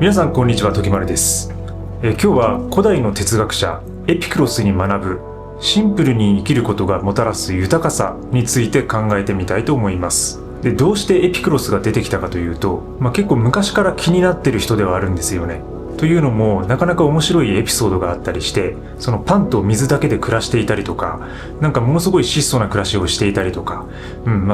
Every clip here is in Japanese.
皆さんこんにちは、時丸です。今日は古代の哲学者エピクロスに学ぶシンプルに生きることがもたらす豊かさについて考えてみたいと思います。で、どうしてエピクロスが出てきたかというと、結構昔から気になってる人ではあるんですよね。というのも、なかなか面白いエピソードがあったりして、そのパンと水だけで暮らしていたりとか、なんかものすごい質素な暮らしをしていたりとか、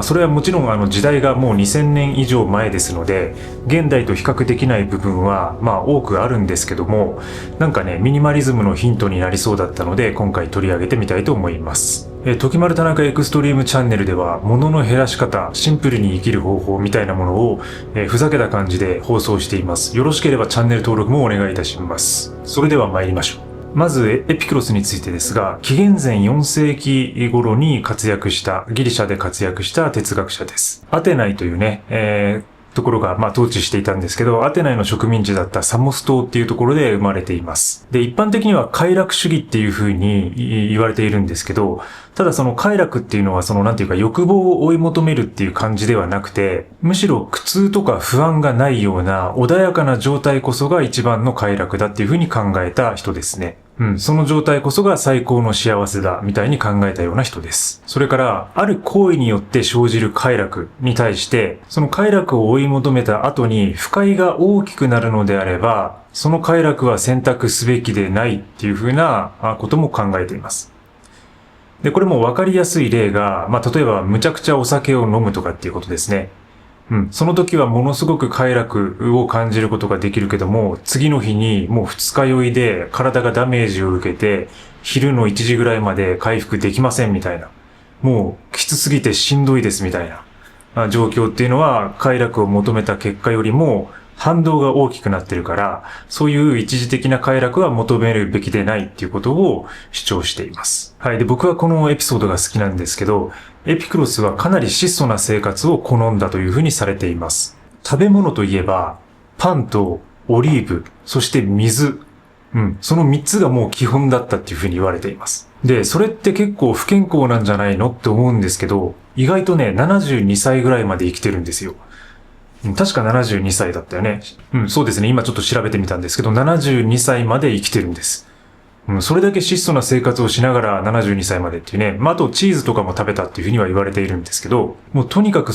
それはもちろん時代がもう2000年以上前ですので、現代と比較できない部分は多くあるんですけども、なんかね、ミニマリズムのヒントになりそうだったので、今回取り上げてみたいと思います。時丸田中エクストリームチャンネルでは、物の減らし方、シンプルに生きる方法みたいなものを、ふざけた感じで放送しています。よろしければチャンネル登録もお願いいたします。それでは参りましょう。まずエピクロスについてですが、紀元前4世紀頃にギリシャで活躍した哲学者です。アテナイというね、ところが統治していたんですけど、アテナイの植民地だったサモス島っていうところで生まれています。で、一般的には快楽主義っていう風に言われているんですけど、ただその快楽っていうのは欲望を追い求めるっていう感じではなくて、むしろ苦痛とか不安がないような穏やかな状態こそが一番の快楽だっていう風に考えた人ですね。その状態こそが最高の幸せだみたいに考えたような人です。それから、ある行為によって生じる快楽に対して、その快楽を追い求めた後に不快が大きくなるのであれば、その快楽は選択すべきでないっていうふうなことも考えています。で、これもわかりやすい例が、例えばむちゃくちゃお酒を飲むとかっていうことですね。その時はものすごく快楽を感じることができるけども、次の日にもう二日酔いで体がダメージを受けて、昼の1時ぐらいまで回復できませんみたいな。もうきつすぎてしんどいですみたいな状況っていうのは、快楽を求めた結果よりも反動が大きくなってるから、そういう一時的な快楽は求めるべきでないっていうことを主張しています。はい。で、僕はこのエピソードが好きなんですけど、エピクロスはかなり質素な生活を好んだというふうにされています。食べ物といえば、パンとオリーブ、そして水。その3つがもう基本だったっていうふうに言われています。で、それって結構不健康なんじゃないのって思うんですけど、意外とね、72歳ぐらいまで生きてるんですよ。確か72歳だったよね。そうですね。今ちょっと調べてみたんですけど、72歳まで生きてるんです。それだけ質素な生活をしながら72歳までっていうね。あとチーズとかも食べたっていうふうには言われているんですけど、もうとにかく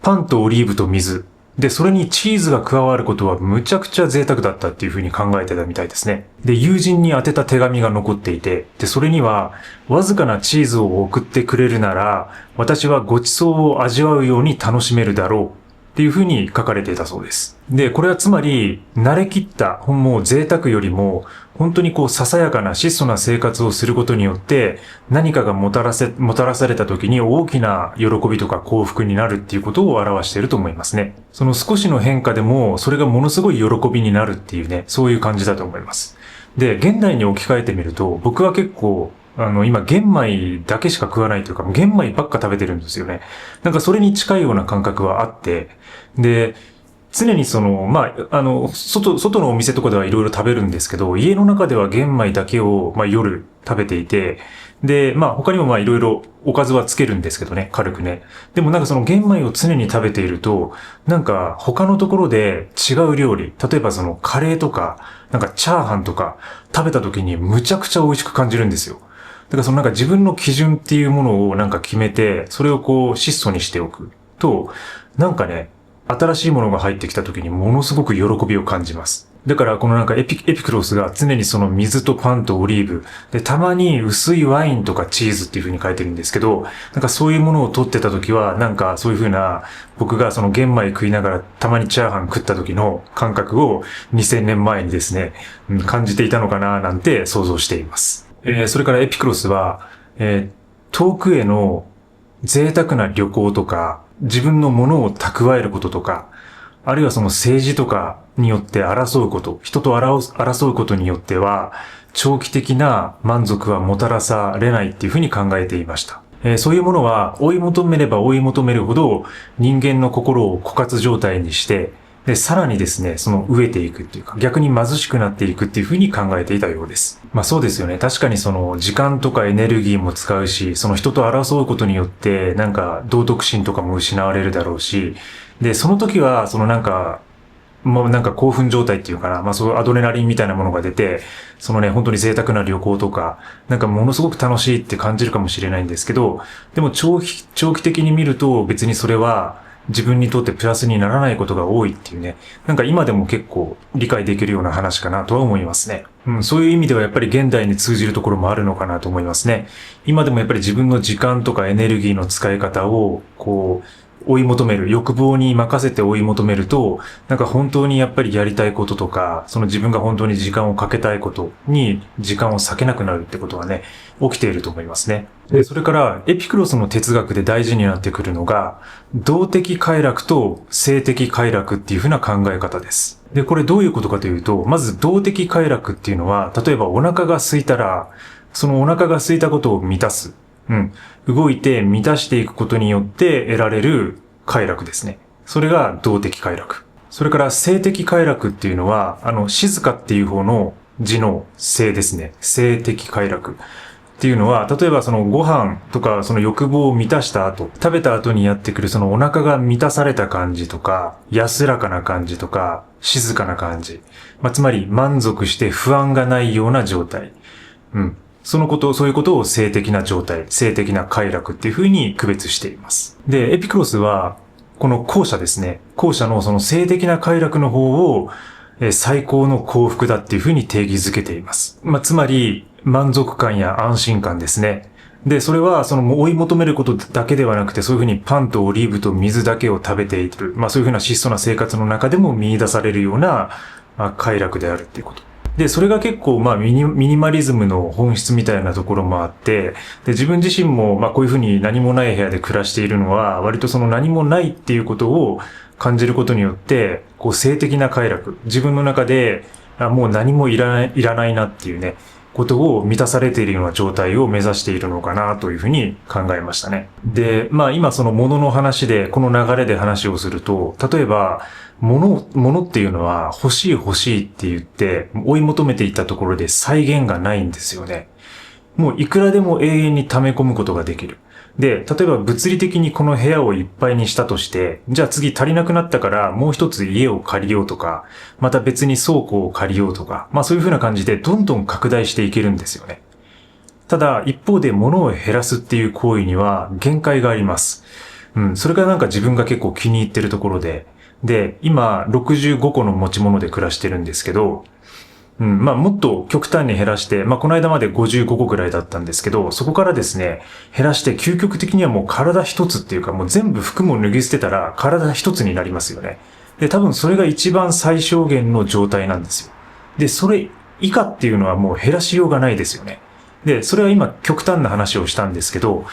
パンとオリーブと水。で、それにチーズが加わることはむちゃくちゃ贅沢だったっていうふうに考えてたみたいですね。で、友人に宛てた手紙が残っていて、で、それには、わずかなチーズを送ってくれるなら、私はごちそうを味わうように楽しめるだろう。っていう風に書かれていたそうです。で、これはつまり、慣れきったもう贅沢よりも、本当にささやかな質素な生活をすることによって、何かがもたらされた時に大きな喜びとか幸福になるっていうことを表していると思いますね。その少しの変化でも、それがものすごい喜びになるっていうね、そういう感じだと思います。で、現代に置き換えてみると、僕は結構、今、玄米だけしか食わないというか、玄米ばっか食べてるんですよね。なんかそれに近いような感覚はあって、で、常に外のお店とかではいろいろ食べるんですけど、家の中では玄米だけを、夜食べていて、で、他にもいろいろおかずはつけるんですけどね、軽くね。でもなんか玄米を常に食べていると、なんか他のところで違う料理、例えばカレーとか、なんかチャーハンとか食べた時にむちゃくちゃ美味しく感じるんですよ。だからなんか自分の基準っていうものをなんか決めて、それを質素にしておくと、なんかね、新しいものが入ってきた時にものすごく喜びを感じます。だからこのなんかエピクロスが常に水とパンとオリーブで、たまに薄いワインとかチーズっていう風に書いてるんですけど、なんかそういうものを取ってた時は、なんかそういう風な僕が玄米食いながらたまにチャーハン食った時の感覚を2000年前にですね、感じていたのかななんて想像しています。それからエピクロスは、遠くへの贅沢な旅行とか、自分のものを蓄えることとか、あるいは政治とかによって争うこと、人と争うことによっては、長期的な満足はもたらされないっていうふうに考えていました。そういうものは追い求めれば追い求めるほど人間の心を枯渇状態にして、で、さらにですね、飢えていくっていうか、逆に貧しくなっていくっていうふうに考えていたようです。そうですよね。確かに時間とかエネルギーも使うし、人と争うことによって、なんか道徳心とかも失われるだろうし、で、その時は、もうなんか興奮状態っていうかな、そういうアドレナリンみたいなものが出て、そのね、本当に贅沢な旅行とか、なんかものすごく楽しいって感じるかもしれないんですけど、でも長期的に見ると別にそれは自分にとってプラスにならないことが多いっていうね、なんか今でも結構理解できるような話かなとは思いますね。そういう意味ではやっぱり現代に通じるところもあるのかなと思いますね。今でもやっぱり自分の時間とかエネルギーの使い方を、追い求める、欲望に任せて追い求めると、なんか本当にやっぱりやりたいこととか、その自分が本当に時間をかけたいことに時間を割けなくなるってことはね、起きていると思いますね。で、それからエピクロスの哲学で大事になってくるのが、動的快楽と静的快楽っていう風な考え方です。で、これどういうことかというと、まず動的快楽っていうのは、例えばお腹が空いたら、そのお腹が空いたことを満たす。動いて満たしていくことによって得られる快楽ですね。それが動的快楽。それから静的快楽っていうのは、静かっていう方の字の静ですね。静的快楽。っていうのは、例えばそのご飯とかその欲望を満たした後、食べた後にやってくるそのお腹が満たされた感じとか、安らかな感じとか、静かな感じ。つまり満足して不安がないような状態。そういうことを静的な状態、静的な快楽っていう風に区別しています。で、エピクロスは、この後者ですね。後者のその静的な快楽の方を、最高の幸福だっていう風に定義づけています。つまり、満足感や安心感ですね。で、それは、追い求めることだけではなくて、そういうふうにパンとオリーブと水だけを食べている。そういうふうな質素な生活の中でも見出されるような、快楽であるっていうこと。で、それが結構、ミニマリズムの本質みたいなところもあって、で、自分自身も、こういうふうに何もない部屋で暮らしているのは、割とその何もないっていうことを感じることによって、静的な快楽。自分の中で、もう何もいらないなっていうね、ことを満たされているような状態を目指しているのかなというふうに考えましたね。で、今その物の話で、この流れで話をすると、例えば、物っていうのは欲しいって言って追い求めていったところで再現がないんですよね。もういくらでも永遠に溜め込むことができる。で、例えば物理的にこの部屋をいっぱいにしたとして、じゃあ次足りなくなったからもう一つ家を借りようとか、また別に倉庫を借りようとか、そういう風な感じでどんどん拡大していけるんですよね。ただ一方で物を減らすっていう行為には限界があります。それがなんか自分が結構気に入ってるところで、今65個の持ち物で暮らしてるんですけど、もっと極端に減らして、この間まで55個ぐらいだったんですけど、そこからですね、減らして究極的にはもう体一つっていうかもう全部服も脱ぎ捨てたら体一つになりますよね。で、多分それが一番最小限の状態なんですよ。で、それ以下っていうのはもう減らしようがないですよね。で、それは今極端な話をしたんですけど、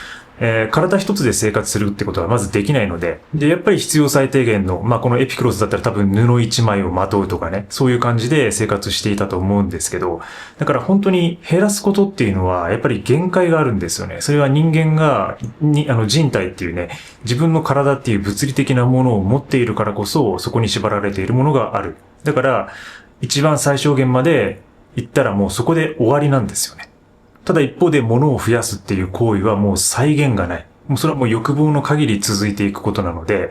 体一つで生活するってことはまずできないので、やっぱり必要最低限の、このエピクロスだったら多分布一枚をまとうとかね、そういう感じで生活していたと思うんですけど、だから本当に減らすことっていうのはやっぱり限界があるんですよね。それは人間が、人体っていうね、自分の体っていう物理的なものを持っているからこそ、そこに縛られているものがある。だから、一番最小限まで行ったらもうそこで終わりなんですよね。ただ一方で物を増やすっていう行為はもう際限がない。もうそれはもう欲望の限り続いていくことなので、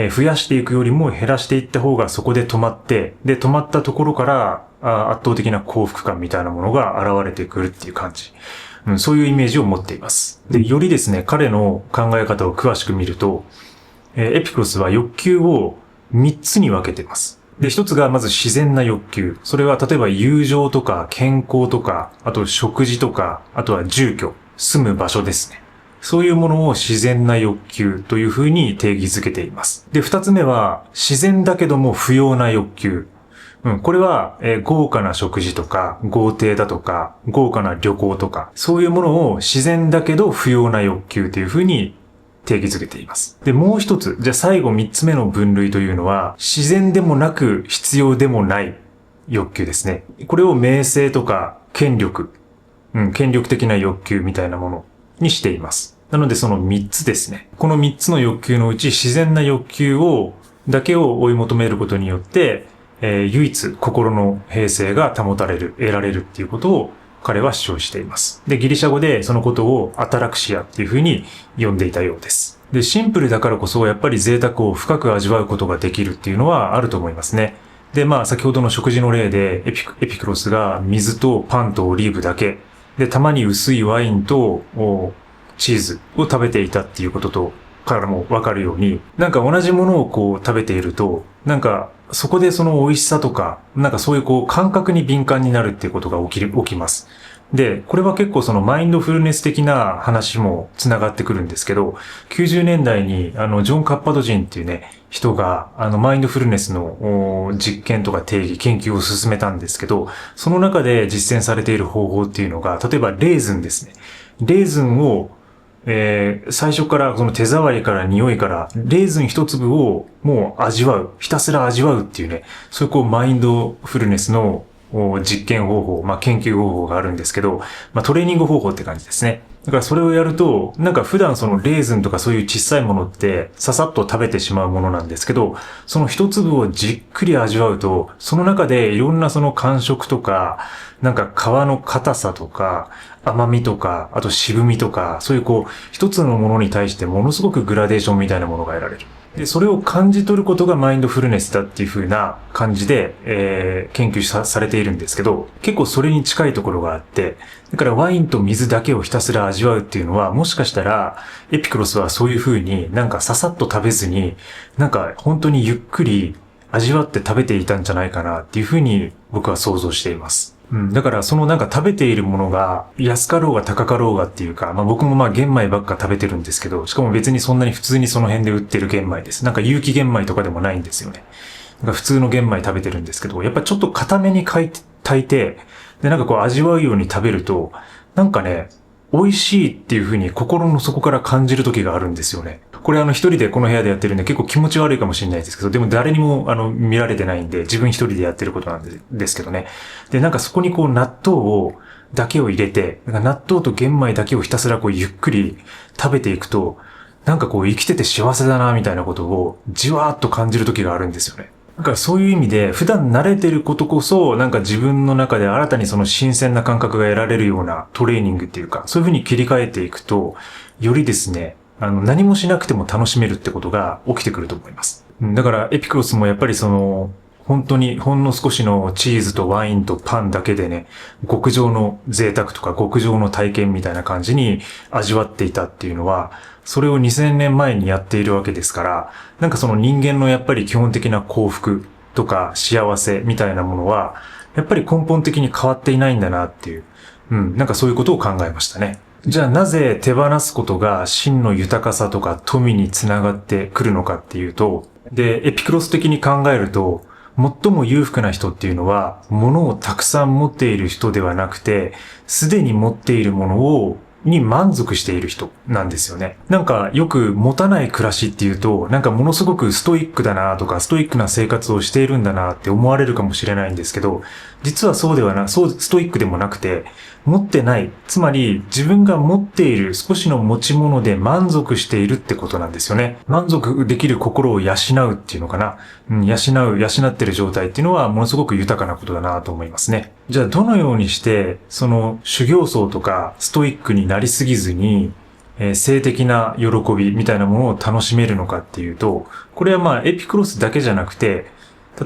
増やしていくよりも減らしていった方がそこで止まって、で、止まったところから圧倒的な幸福感みたいなものが現れてくるっていう感じ。そういうイメージを持っています。で、よりですね、彼の考え方を詳しく見ると、エピクロスは欲求を3つに分けています。で、一つがまず自然な欲求。それは例えば友情とか健康とか、あと食事とか、あとは住居、住む場所ですね。そういうものを自然な欲求というふうに定義づけています。で、二つ目は自然だけども不要な欲求。これは、豪華な食事とか、豪邸だとか、豪華な旅行とか、そういうものを自然だけど不要な欲求というふうに定義づけています。で、もう一つ、じゃあ最後三つ目の分類というのは、自然でもなく必要でもない欲求ですね。これを名声とか権力、権力的な欲求みたいなものにしています。なのでその三つですね。この三つの欲求のうち自然な欲求だけを追い求めることによって、唯一心の平静が保たれる、得られるっていうことを彼は主張しています。で、ギリシャ語でそのことをアタラクシアっていうふうに呼んでいたようです。で、シンプルだからこそやっぱり贅沢を深く味わうことができるっていうのはあると思いますね。で、先ほどの食事の例でエピクロスが水とパンとオリーブだけ、で、たまに薄いワインとチーズを食べていたっていうことと、からもわかるように、なんか同じものを食べていると、なんかそこでその美味しさとか、なんかそういう感覚に敏感になるっていうことが起きます。で、これは結構そのマインドフルネス的な話もつながってくるんですけど、90年代にジョン・カッパドジンっていうね、人がマインドフルネスの実験とか定義、研究を進めたんですけど、その中で実践されている方法っていうのが、例えばレーズンですね。レーズンを最初からその手触りから匂いからレーズン一粒をもう味わう、ひたすら味わうっていうね、そういうマインドフルネスの実験方法、研究方法があるんですけど、トレーニング方法って感じですね。だからそれをやると、なんか普段そのレーズンとかそういう小さいものってささっと食べてしまうものなんですけど、その一粒をじっくり味わうと、その中でいろんなその感触とか、なんか皮の硬さとか、甘みとか、あと渋みとか、そういう一つのものに対してものすごくグラデーションみたいなものが得られる。で、それを感じ取ることがマインドフルネスだっていう風な感じで、研究されているんですけど、結構それに近いところがあって、だからワインと水だけをひたすら味わうっていうのは、もしかしたら、エピクロスはそういう風になんかささっと食べずに、なんか本当にゆっくり味わって食べていたんじゃないかなっていう風に僕は想像しています。だからそのなんか食べているものが安かろうが高かろうがっていうか、僕も玄米ばっか食べてるんですけど、しかも別にそんなに普通にその辺で売ってる玄米です。なんか有機玄米とかでもないんですよね。なんか普通の玄米食べてるんですけど、やっぱちょっと固めに炊いて、でなんか味わうように食べると、なんかね、美味しいっていう風に心の底から感じる時があるんですよね。これ一人でこの部屋でやってるんで結構気持ち悪いかもしれないですけど、でも誰にも見られてないんで自分一人でやってることなんですけどね。で、なんかそこに納豆だけを入れて、なんか納豆と玄米だけをひたすらゆっくり食べていくと、なんか生きてて幸せだなみたいなことをじわーっと感じる時があるんですよね。だからそういう意味で普段慣れてることこそなんか自分の中で新たにその新鮮な感覚が得られるようなトレーニングっていうか、そういう風に切り替えていくと、よりですね、何もしなくても楽しめるってことが起きてくると思います。だからエピクロスもやっぱり本当にほんの少しのチーズとワインとパンだけでね、極上の贅沢とか極上の体験みたいな感じに味わっていたっていうのは、それを2000年前にやっているわけですから、なんかその人間のやっぱり基本的な幸福とか幸せみたいなものは、やっぱり根本的に変わっていないんだなっていう、なんかそういうことを考えましたね。じゃあなぜ手放すことが真の豊かさとか富につながってくるのかっていうと、で、エピクロス的に考えると、最も裕福な人っていうのは、物をたくさん持っている人ではなくて、すでに持っているものに満足している人なんですよね。なんかよく持たない暮らしっていうと、なんかものすごくストイックだなとか、ストイックな生活をしているんだなって思われるかもしれないんですけど、実はそうストイックでもなくて、持ってない。つまり自分が持っている少しの持ち物で満足しているってことなんですよね。満足できる心を養うっていうのかな。養ってる状態っていうのはものすごく豊かなことだなと思いますね。じゃあどのようにして、その修行僧とかストイックになりすぎずに、性的な喜びみたいなものを楽しめるのかっていうと、これはエピクロスだけじゃなくて、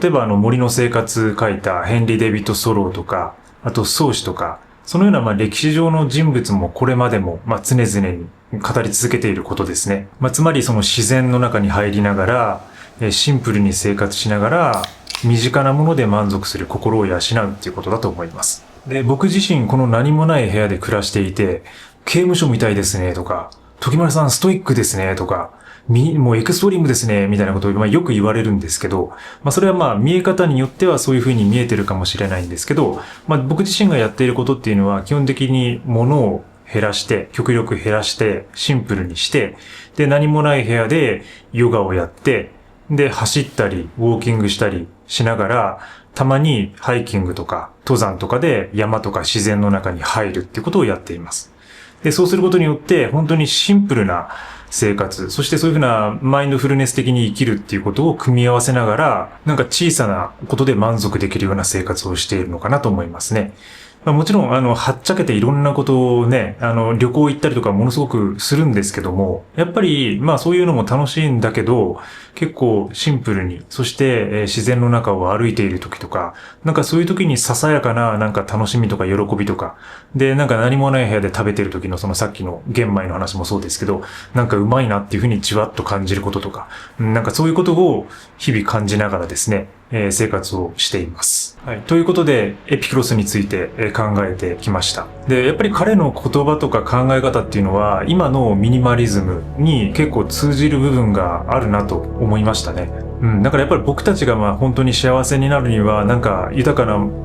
例えば森の生活書いたヘンリー・デイビッド・ソローとか、あと宗師とか、そのような歴史上の人物もこれまでも常々に語り続けていることですね。つまりその自然の中に入りながら、シンプルに生活しながら、身近なもので満足する心を養うっていうことだと思います。で、僕自身この何もない部屋で暮らしていて、刑務所みたいですねとか、時丸さんストイックですねとか、もうエクストリームですねみたいなことをよく言われるんですけど、それは見え方によってはそういう風に見えてるかもしれないんですけど、僕自身がやっていることっていうのは基本的に物を減らして、極力減らして、シンプルにして、で、何もない部屋でヨガをやって、で、走ったり、ウォーキングしたりしながら、たまにハイキングとか登山とかで山とか自然の中に入るっていうことをやっています。で、そうすることによって本当にシンプルな生活、そしてそういうふうなマインドフルネス的に生きるっていうことを組み合わせながら、なんか小さなことで満足できるような生活をしているのかなと思いますね。もちろん、はっちゃけていろんなことをね、旅行行ったりとかものすごくするんですけども、やっぱり、そういうのも楽しいんだけど、結構シンプルに、そして、自然の中を歩いている時とか、なんかそういう時にささやかな、なんか楽しみとか喜びとか、で、なんか何もない部屋で食べてる時のそのさっきの玄米の話もそうですけど、なんかうまいなっていうふうにじわっと感じることとか、なんかそういうことを日々感じながらですね、生活をしています。はい。ということで、エピクロスについて考えてきました。で、やっぱり彼の言葉とか考え方っていうのは、今のミニマリズムに結構通じる部分があるなと思いましたね。だからやっぱり僕たちが本当に幸せになるには、なんか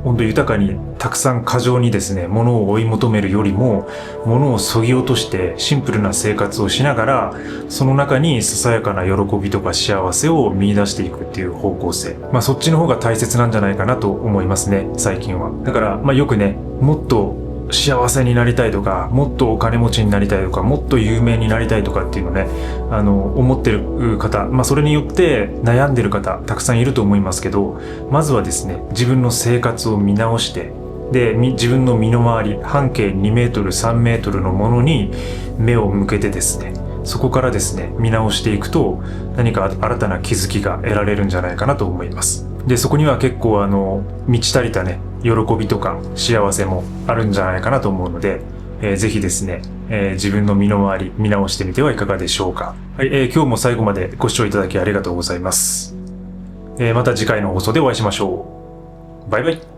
本当豊かにたくさん過剰にですね、物を追い求めるよりも、物を削ぎ落としてシンプルな生活をしながら、その中にささやかな喜びとか幸せを見出していくっていう方向性。そっちの方が大切なんじゃないかなと思いますね、最近は。だから、よくね、もっと幸せになりたいとか、もっとお金持ちになりたいとか、もっと有名になりたいとかっていうのね、思ってる方、それによって悩んでる方、たくさんいると思いますけど、まずはですね、自分の生活を見直して、で、自分の身の回り、半径2メートル、3メートルのものに目を向けてですね、そこからですね、見直していくと、何か新たな気づきが得られるんじゃないかなと思います。で、そこには結構満ち足りたね、喜びとか幸せもあるんじゃないかなと思うので、ぜひですね、自分の身の回り見直してみてはいかがでしょうか。はい、今日も最後までご視聴いただきありがとうございます。また次回の放送でお会いしましょう。バイバイ。